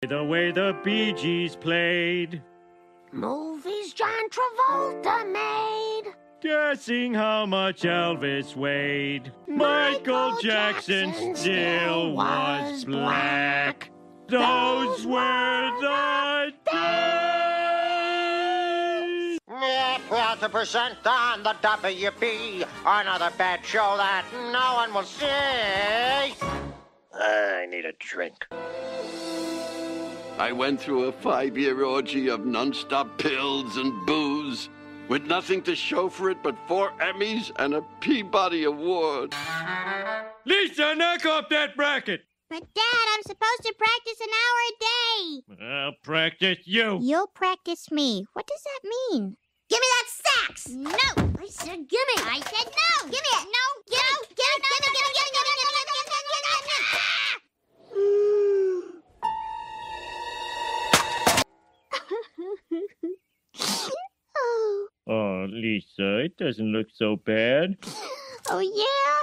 The way the Bee Gees played. Movies John Travolta made. Guessing how much Elvis weighed. Michael Jackson still was black. Those were the days. Proud to present on the WB, another bad show that no one will see. I need a drink. I went through a 5-year orgy of non-stop pills and booze, with nothing to show for it but 4 Emmys and a Peabody Award. Lisa, knock off that bracket. But, Dad, I'm supposed to practice an hour a day. I'll practice you. You'll practice me. What does that mean? Give me that sax! No! I said gimme! I said no! Give me it! No! Give it! Give it! Give it! Give it! Give it! Give it! Give it! Oh. Oh, Lisa, it doesn't look so bad. Oh, yeah?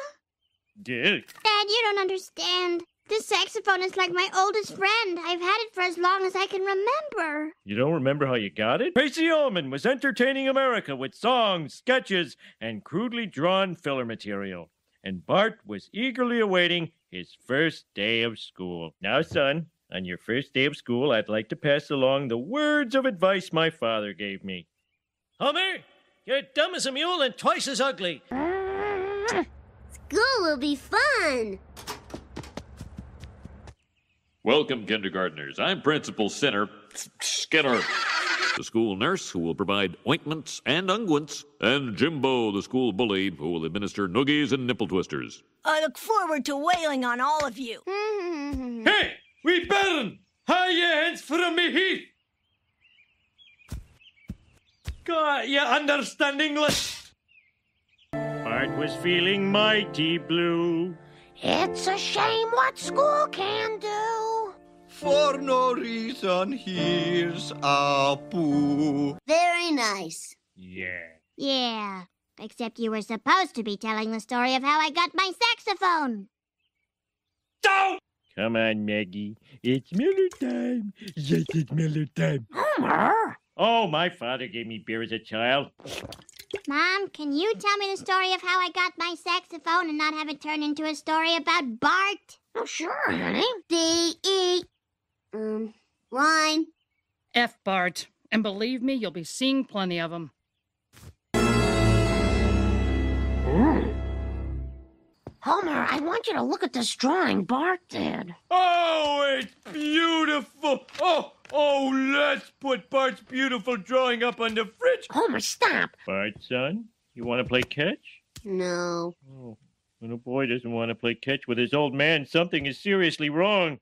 Dick. Dad, you don't understand. This saxophone is like my oldest friend. I've had it for as long as I can remember. You don't remember how you got it? Tracy Ullman was entertaining America with songs, sketches, and crudely drawn filler material. And Bart was eagerly awaiting his first day of school. Now, son, on your first day of school, I'd like to pass along the words of advice my father gave me. Homer, you're dumb as a mule and twice as ugly. School will be fun. Welcome, kindergartners. I'm Principal Skinner, the school nurse who will provide ointments and unguents, and Jimbo, the school bully, who will administer noogies and nipple twisters. I look forward to wailing on all of you. Hey, we better hide your hands from me, Heath. God, you understand English? Bart was feeling mighty blue. It's a shame what school can do. For no reason, here's a boo. Very nice. Yeah. Yeah, except you were supposed to be telling the story of how I got my saxophone. Don't! Come on, Maggie. It's Miller time. Yes, it's Miller time. Homer! Oh, my father gave me beer as a child. Mom, can you tell me the story of how I got my saxophone and not have it turn into a story about Bart? Oh, sure, honey. D-E. Line. F, Bart. And believe me, you'll be seeing plenty of them. Homer, I want you to look at this drawing Bart did. Oh, it's beautiful. Oh, let's put Bart's beautiful drawing up on the fridge. Homer, stop. Bart, son, you want to play catch? No. Oh, when a boy doesn't want to play catch with his old man, something is seriously wrong.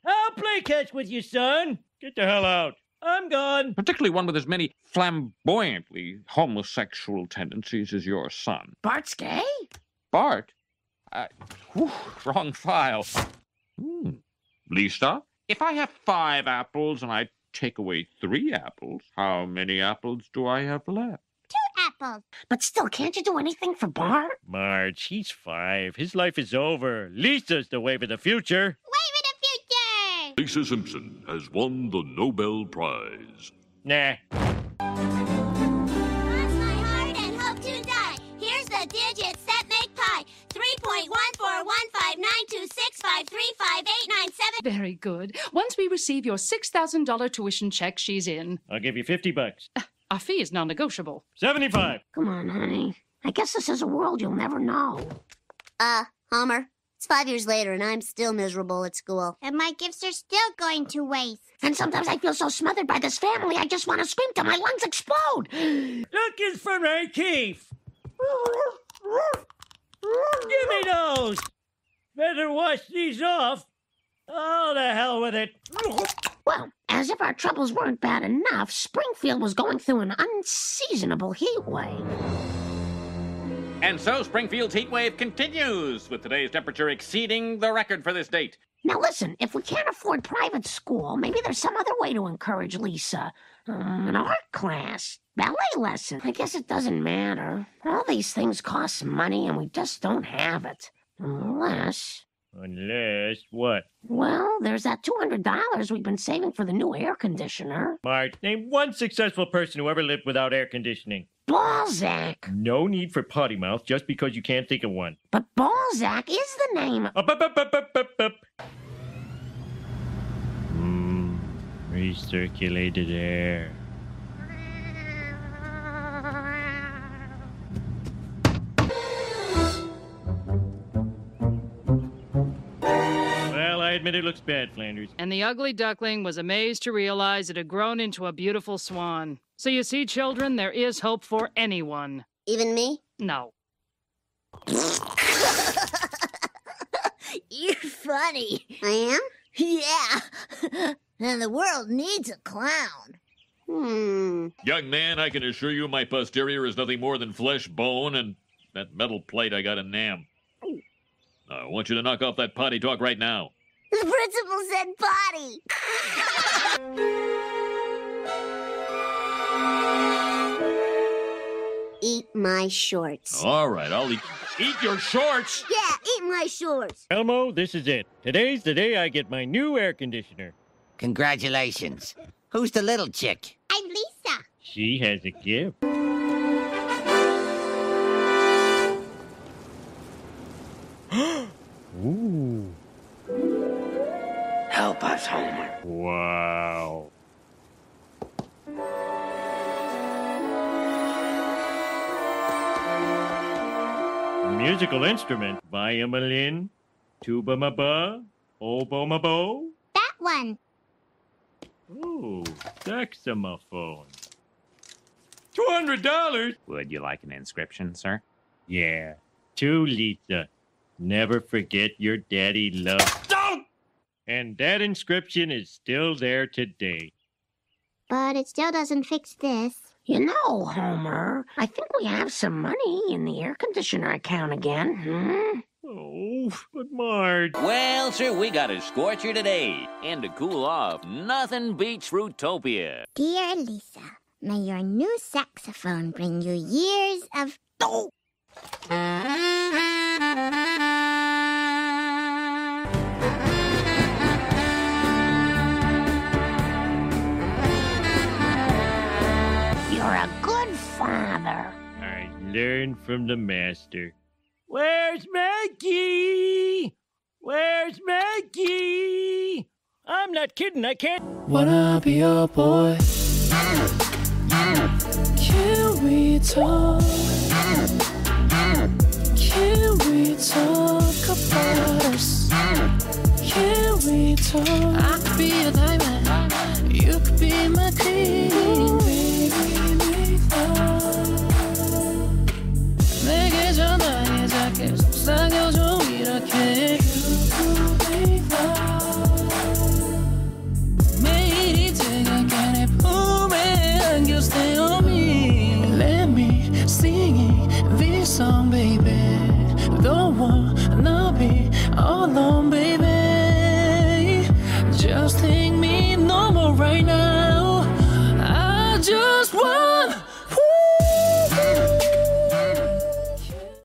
I'll play catch with you, son. Get the hell out. I'm gone. Particularly one with as many flamboyantly homosexual tendencies as your son. Bart's gay? Bart? Wrong file. Lisa, if I have 5 apples and I take away 3 apples, how many apples do I have left? 2 apples. But still, can't you do anything for Bart? Marge, he's 5. His life is over. Lisa's the wave of the future. Wave of the future! Lisa Simpson has won the Nobel Prize. Nah. Cross my heart and hope to die. Here's the digits that make pi. 3.1415926535897. Very good. Once we receive your $6,000 tuition check, she's in. I'll give you $50. Our fee is non-negotiable. 75. Come on, honey. I guess this is a world you'll never know. Homer, it's 5 years later and I'm still miserable at school. And my gifts are still going to waste. And sometimes I feel so smothered by this family, I just want to scream till my lungs explode. Looking for Ray Keefe. Give me those. Better wash these off. Oh, the hell with it. Well, as if our troubles weren't bad enough, Springfield was going through an unseasonable heat wave. And so Springfield's heat wave continues, with today's temperature exceeding the record for this date. Now listen, if we can't afford private school, maybe there's some other way to encourage Lisa. An art class, ballet lesson. I guess it doesn't matter. All these things cost money and we just don't have it. Unless... Unless what? Well, there's that $200 we've been saving for the new air conditioner. Mart, name one successful person who ever lived without air conditioning. Balzac. No need for potty mouth just because you can't think of one. But Balzac is the name. Up. Recirculated air. Well, I admit it looks bad, Flanders. And the ugly duckling was amazed to realize it had grown into a beautiful swan. So you see, children, there is hope for anyone. Even me? No. You're funny. I am? Yeah. And the world needs a clown. Young man, I can assure you my posterior is nothing more than flesh, bone, and that metal plate I got in Nam. I want you to knock off that potty talk right now. The principal said potty. Eat my shorts. All right, I'll eat your shorts. Yeah, eat my shorts. Elmo, this is it. Today's the day I get my new air conditioner. Congratulations. Who's the little chick? I'm Lisa. She has a gift. Ooh. Help us, Homer. Wow. Musical instrument. Violin, tuba maba, oboe mabo. That one. Ooh, saxophone. $200? Would you like an inscription, sir? Yeah. To Lisa. Never forget your daddy loved. Don't! And that inscription is still there today. But it still doesn't fix this. You know, Homer, I think we have some money in the air conditioner account again. Oh, but Marge. Well, sir, we got a scorcher today. And to cool off, nothing beats Fruitopia. Dear Lisa, may your new saxophone bring you years of... Oh! You're a good father. I learned from the master. Where's Maggie? Where's Maggie? I'm not kidding, I can't. Wanna be your boy? Can we talk? Can we talk about us? Can we talk? I could be a diamond. You could be my queen. Baby, make love. 내게 전화해 자켓 속삭여줘 이렇게. You could make love. 매일이 뜨겁게 내 품에 안겨 stay on me. Let me sing this song, baby. Don't wanna be alone, baby. Just take me no more right now.